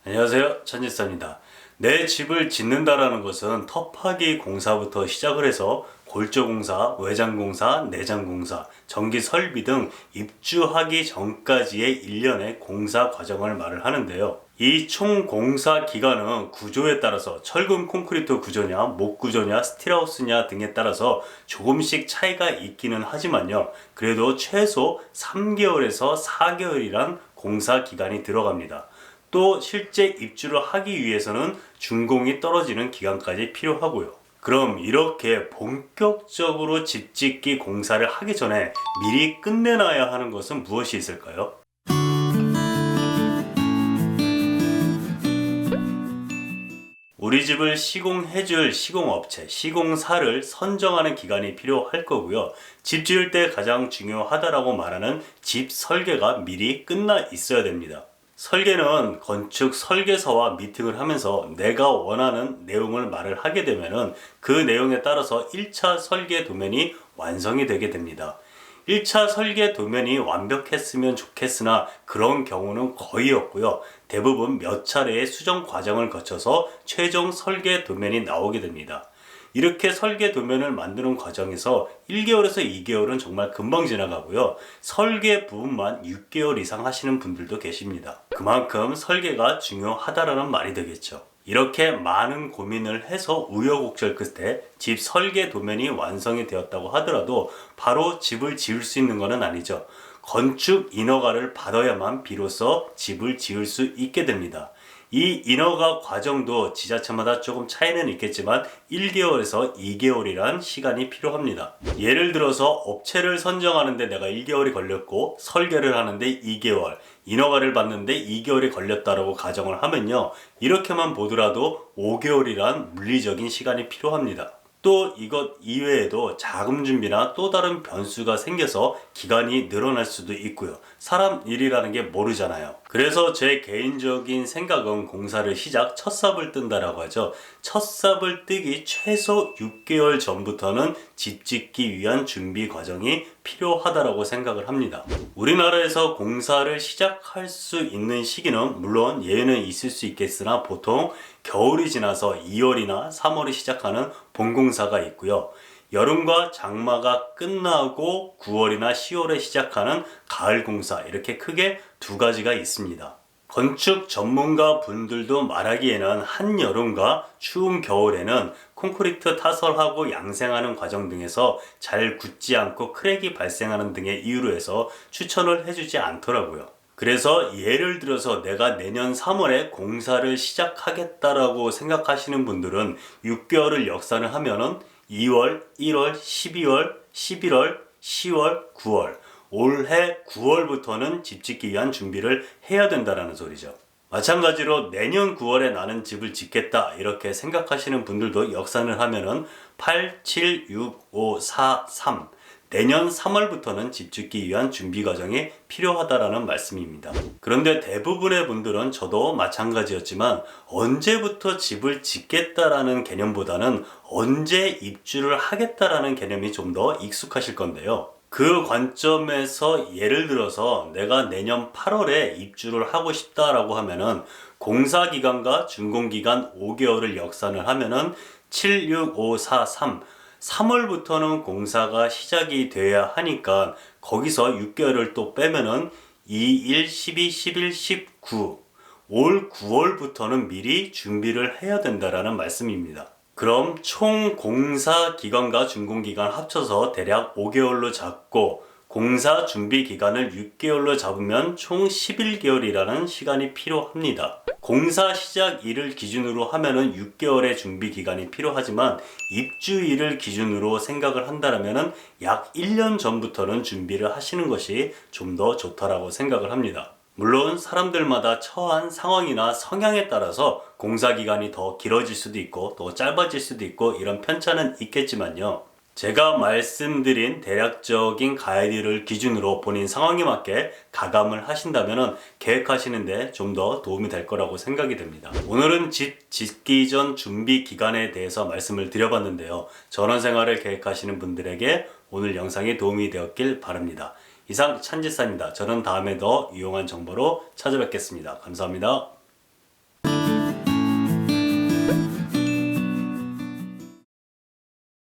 안녕하세요, 천지사입니다. 내 집을 짓는다라는 것은 터파기 공사부터 시작을 해서 골조공사, 외장공사, 내장공사, 전기 설비 등 입주하기 전까지의 일련의 공사 과정을 말을 하는데요. 이 총 공사 기간은 구조에 따라서 철근 콘크리트 구조냐, 목 구조냐, 스틸하우스냐 등에 따라서 조금씩 차이가 있기는 하지만요. 그래도 최소 3개월에서 4개월이란 공사 기간이 들어갑니다. 또 실제 입주를 하기 위해서는 준공이 떨어지는 기간까지 필요하고요. 그럼 이렇게 본격적으로 집 짓기 공사를 하기 전에 미리 끝내놔야 하는 것은 무엇이 있을까요? 우리 집을 시공해줄 시공업체, 시공사를 선정하는 기간이 필요할 거고요. 집 지을 때 가장 중요하다라고 말하는 집 설계가 미리 끝나 있어야 됩니다. 설계는 건축 설계서와 미팅을 하면서 내가 원하는 내용을 말을 하게 되면은 그 내용에 따라서 1차 설계 도면이 완성이 되게 됩니다. 1차 설계 도면이 완벽했으면 좋겠으나 그런 경우는 거의 없고요. 대부분 몇 차례의 수정 과정을 거쳐서 최종 설계 도면이 나오게 됩니다. 이렇게 설계 도면을 만드는 과정에서 1개월에서 2개월은 정말 금방 지나가고요. 설계 부분만 6개월 이상 하시는 분들도 계십니다. 그만큼 설계가 중요하다라는 말이 되겠죠. 이렇게 많은 고민을 해서 우여곡절 끝에 집 설계 도면이 완성이 되었다고 하더라도 바로 집을 지을 수 있는 것은 아니죠. 건축 인허가를 받아야만 비로소 집을 지을 수 있게 됩니다. 이 인허가 과정도 지자체마다 조금 차이는 있겠지만 1개월에서 2개월이란 시간이 필요합니다. 예를 들어서 업체를 선정하는데 내가 1개월이 걸렸고 설계를 하는데 2개월, 인허가를 받는데 2개월이 걸렸다라고 가정을 하면요. 이렇게만 보더라도 5개월이란 물리적인 시간이 필요합니다. 또 이것 이외에도 자금 준비나 또 다른 변수가 생겨서 기간이 늘어날 수도 있고요. 사람 일이라는 게 모르잖아요. 그래서 제 개인적인 생각은 공사를 시작 첫 삽을 뜬다라고 하죠. 첫 삽을 뜨기 최소 6개월 전부터는 집 짓기 위한 준비 과정이 필요하다라고 생각을 합니다. 우리나라에서 공사를 시작할 수 있는 시기는 물론 예외는 있을 수 있겠으나 보통 겨울이 지나서 2월이나 3월이 시작하는 봄공사가 있고요. 여름과 장마가 끝나고 9월이나 10월에 시작하는 가을공사, 이렇게 크게 두 가지가 있습니다. 건축 전문가 분들도 말하기에는 한여름과 추운 겨울에는 콘크리트 타설하고 양생하는 과정 등에서 잘 굳지 않고 크랙이 발생하는 등의 이유로 해서 추천을 해주지 않더라고요. 그래서 예를 들어서 내가 내년 3월에 공사를 시작하겠다라고 생각하시는 분들은 6개월을 역산을 하면은 2월, 1월, 12월, 11월, 10월, 9월, 올해 9월부터는 집 짓기 위한 준비를 해야 된다는 소리죠. 마찬가지로 내년 9월에 나는 집을 짓겠다 이렇게 생각하시는 분들도 역산을 하면은 8, 7, 6, 5, 4, 3 내년 3월부터는 집 짓기 위한 준비 과정이 필요하다라는 말씀입니다. 그런데 대부분의 분들은 저도 마찬가지였지만 언제부터 집을 짓겠다라는 개념보다는 언제 입주를 하겠다라는 개념이 좀 더 익숙하실 건데요. 그 관점에서 예를 들어서 내가 내년 8월에 입주를 하고 싶다라고 하면은 공사 기간과 준공 기간 5개월을 역산을 하면은 7, 6, 5, 4, 3월부터는 공사가 시작이 돼야 하니까 거기서 6개월을 또 빼면은 2, 1, 12, 11, 19 올 9월부터는 미리 준비를 해야 된다라는 말씀입니다. 그럼 총 공사 기간과 준공 기간 합쳐서 대략 5개월로 잡고 공사 준비 기간을 6개월로 잡으면 총 11개월이라는 시간이 필요합니다. 공사 시작일을 기준으로 하면은 6개월의 준비 기간이 필요하지만 입주일을 기준으로 생각을 한다면은 약 1년 전부터는 준비를 하시는 것이 좀 더 좋다라고 생각을 합니다. 물론 사람들마다 처한 상황이나 성향에 따라서 공사 기간이 더 길어질 수도 있고 또 짧아질 수도 있고 이런 편차는 있겠지만요. 제가 말씀드린 대략적인 가이드를 기준으로 본인 상황에 맞게 가감을 하신다면 계획하시는데 좀 더 도움이 될 거라고 생각이 됩니다. 오늘은 집 짓기 전 준비 기간에 대해서 말씀을 드려봤는데요. 전원생활을 계획하시는 분들에게 오늘 영상이 도움이 되었길 바랍니다. 이상 찬지사입니다. 저는 다음에 더 유용한 정보로 찾아뵙겠습니다. 감사합니다.